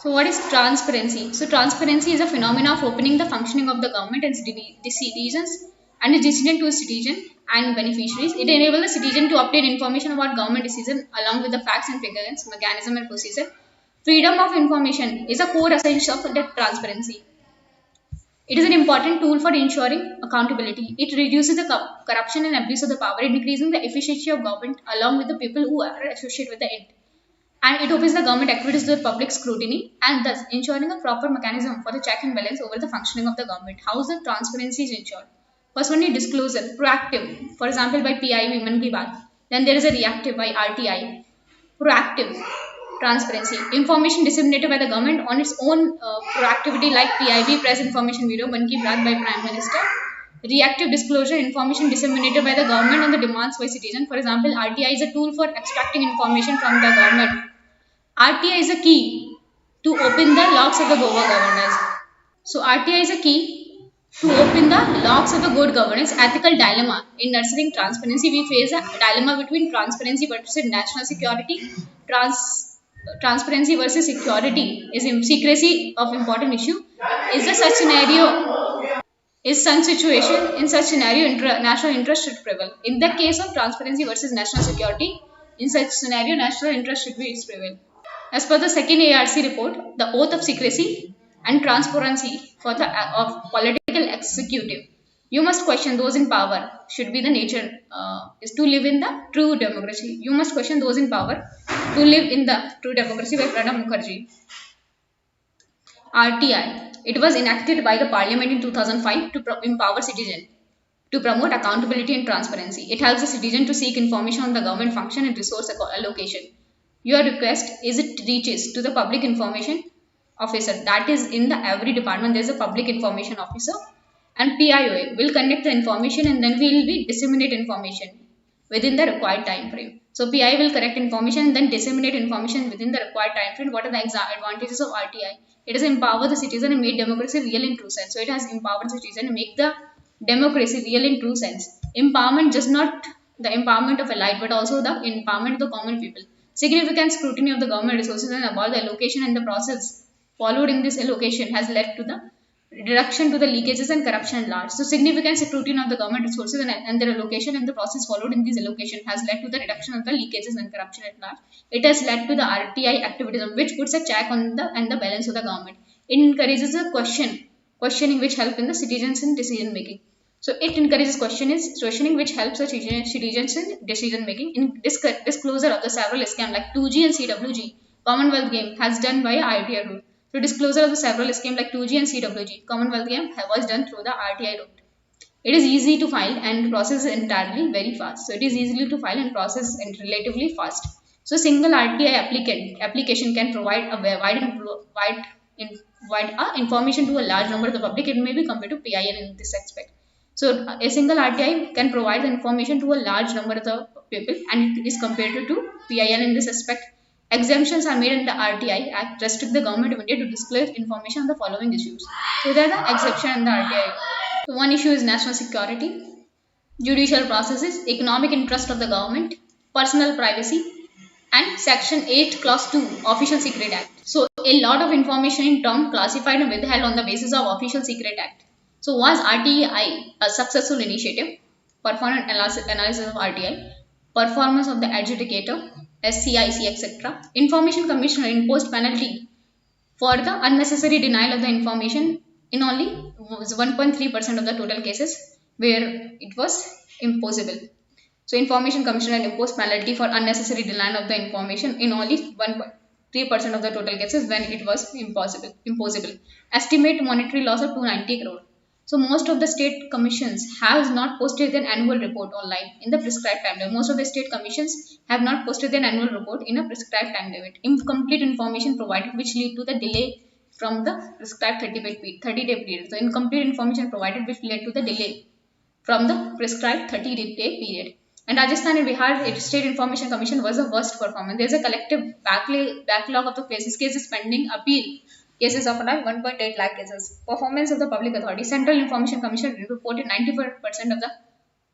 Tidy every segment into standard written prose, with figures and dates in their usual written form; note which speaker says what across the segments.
Speaker 1: So what is transparency? So transparency is a phenomenon of opening the functioning of the government and the citizens and the decision to a citizen and beneficiaries. It enables the citizen to obtain information about government decision along with the facts and figures, mechanism and procedure. Freedom of information is a core essential of the transparency. It is an important tool for ensuring accountability. It reduces the corruption and abuse of the power, increasing the efficiency of government along with the people who are associated with the it. And it opens the government activities to the public scrutiny and thus ensuring a proper mechanism for the check and balance over the functioning of the government. How is the transparency is ensured? First one is disclosure, proactive, for example by PIB, Man Ki Baat. Then there is a reactive by RTI, proactive transparency, information disseminated by the government on its own proactivity like PIB, Press Information Bureau, Man Ki Baat by Prime Minister. Reactive disclosure, information disseminated by the government on the demands by citizens. For example, RTI is a tool for extracting information from the government. RTI is a key to open the locks of the Goa governance. So RTI is a key to open the locks of the good governance. Ethical dilemma. In nurturing transparency, we face a dilemma between transparency versus national security. Transparency versus security is secrecy of important issue. Is the such scenario is such situation in such scenario national interest should prevail. In the case of transparency versus national security, in such scenario national interest should be prevail. As per the second ARC report, the oath of secrecy and transparency for the of political executive. You must question those in power. Should be the nature is to live in the true democracy. You must question those in power to live in the true democracy by Pranab Mukherjee. RTI. It was enacted by the Parliament in 2005 to empower citizens to promote accountability and transparency. It helps the citizen to seek information on the government function and resource allocation. Your request is it reaches to the public information officer, that is in the every department there is a public information officer, and PIOA will connect the information and then we will be disseminate information within the required time frame. So PI will correct information and then disseminate information within the required time frame. What are the advantages of RTI? It has empowered the citizen and made democracy real in true sense. So it has empowered the citizen and make the democracy real in true sense. Empowerment just not the empowerment of elite but also the empowerment of the common people. Significant scrutiny of the government resources and about the allocation and the process followed in this allocation has led to the reduction to the leakages and corruption at large. So significant scrutiny of the government resources and their allocation and the process followed in this allocation has led to the reduction of the leakages and corruption at large. It has led to the RTI activism, which puts a check on the and the balance of the government. It encourages a questioning which help in the citizens in decision making. So it encourages questioning which helps the citizens in decision making. In disclosure of the several scams like 2G and CWG, Commonwealth Game has done by RTI route. So disclosure of the several scams like 2G and CWG, Commonwealth Game was done through the RTI route. It is easy to file and process entirely very fast. So it is easily to file and process and relatively fast. So single RTI application can provide a wide information to a large number of the public. It may be compared to PIL in this aspect. So a single RTI can provide the information to a large number of the people and it is compared to PIL in this aspect. Exemptions are made in the RTI Act restrict the government of India to disclose information on the following issues. So there are the exception in the RTI. So one issue is national security, judicial processes, economic interest of the government, personal privacy, and Section 8 Clause 2 Official Secret Act. So a lot of information in term classified and withheld on the basis of Official Secret Act. So was RTI a successful initiative? Performance analysis of RTI, performance of the adjudicator, SCIC, etc. Information Commissioner imposed penalty for the unnecessary denial of the information in only 1.3% of the total cases where it was impossible. So Information Commissioner imposed penalty for unnecessary denial of the information in only 1.3% of the total cases when it was impossible. Estimate monetary loss of 290 crore. So most of the state commissions have not posted their annual report online in the prescribed time limit. Most of the state commissions have not posted their annual report in a prescribed time limit. Incomplete information provided which lead to the delay from the prescribed 30-day period. So incomplete information provided which led to the delay from the prescribed 30-day period. And Rajasthan and Bihar State Information Commission was the worst performance. There is a collective backlog of the cases pending appeal. Cases of around 1.8 lakh cases. Performance of the public authority. Central Information Commission reported 94%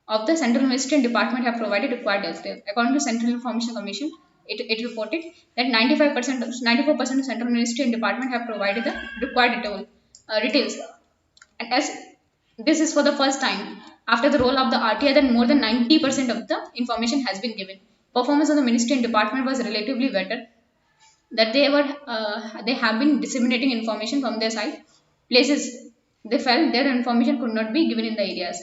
Speaker 1: of the Central Ministry and Department have provided required details. According to Central Information Commission, it reported that 94% of central ministry and department have provided the required details. And as this is for the first time after the roll of the RTI, then more than 90% of the information has been given. Performance of the ministry and department was relatively better, that they have been disseminating information from their side. Places they felt their information could not be given in the areas,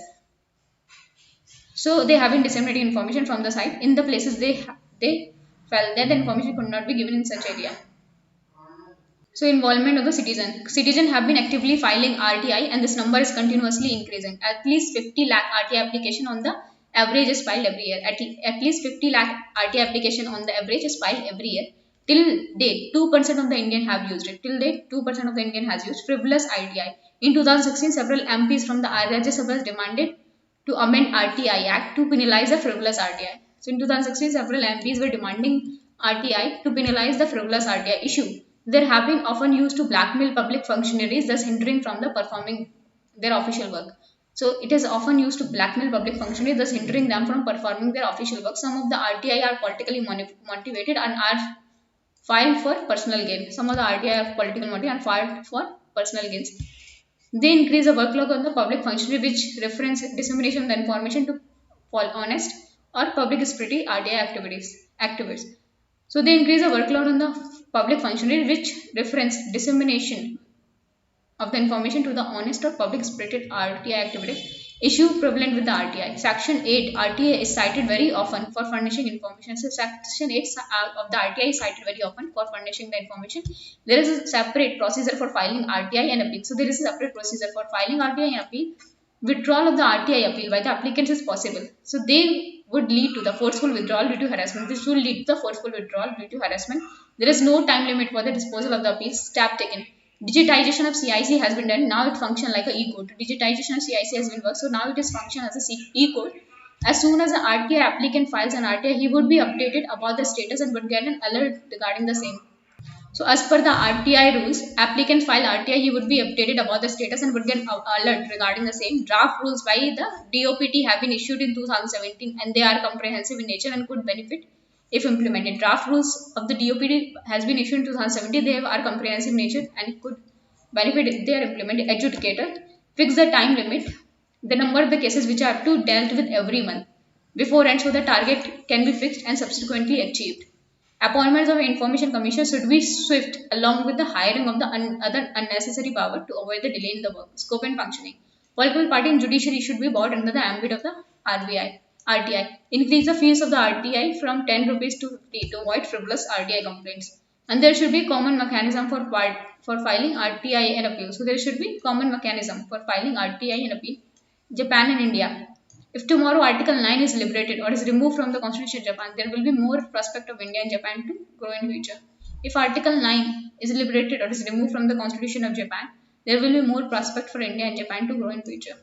Speaker 1: so they have been disseminating information from the side in the places they felt that the information could not be given in such area. So involvement of the citizen have been actively filing RTI, and this number is continuously increasing. At least 50 lakh RTI application on the average is filed every year. At least 50 lakh RTI application on the average is filed every year. Till date, 2% of the Indian have used it. Till date, 2% of the Indian has used frivolous RTI. In 2016, several MPs from the Rajya Sabha demanded to amend RTI Act to penalize the frivolous RTI. So in 2016, several MPs were demanding RTI to penalize the frivolous RTI issue. They have been often used to blackmail public functionaries, thus hindering from the performing their official work. So it is often used to blackmail public functionaries, thus hindering them from performing their official work. Some of the RTI are politically motivated and are filed for personal gain. Some of the RTI are political motive and filed for personal gains. They increase the workload on the public functionary, which reference dissemination of the information to honest or public spirited RTI activities. So they increase the workload on the public functionary, which reference dissemination of the information to the honest or public spirited RTI activities. Issue prevalent with the RTI. Section 8 RTI is cited very often for furnishing information. So Section 8 of the RTI is cited very often for furnishing the information. There is a separate procedure for filing RTI and appeal. So there is a separate procedure for filing RTI and appeal. Withdrawal of the RTI appeal by the applicants is possible. So they would lead to the forceful withdrawal due to harassment. This will lead to the forceful withdrawal due to harassment. There is no time limit for the disposal of the appeals. Step taken. Digitization of CIC has been done. Now it functions like an e-code. Digitization of CIC has been worked. So now it is function as a e-code. As soon as the RTI applicant files an RTI, he would be updated about the status and would get an alert regarding the same. So as per the RTI rules, applicant file RTI, he would be updated about the status and would get an alert regarding the same. Draft rules by the DOPT have been issued in 2017 and they are comprehensive in nature and could benefit if implemented. Draft rules of the DOPT has been issued in 2017. They are comprehensive in nature and could benefit if they are implemented. Adjudicator. Fix the time limit. The number of the cases which are to dealt with every month before and so the target can be fixed and subsequently achieved. Appointments of Information Commission should be swift along with the hiring of the other unnecessary power to avoid the delay in the work, scope and functioning. Political party and judiciary should be brought under the ambit of the RTI. Increase the fees of the RTI from 10 rupees to 50 to avoid frivolous RTI complaints. And there should be common mechanism for filing RTI and appeal. So there should be common mechanism for filing RTI and appeal. Japan and India. If tomorrow Article 9 is liberated or is removed from the Constitution of Japan, there will be more prospect of India and Japan to grow in future. If Article 9 is liberated or is removed from the Constitution of Japan, there will be more prospect for India and Japan to grow in future.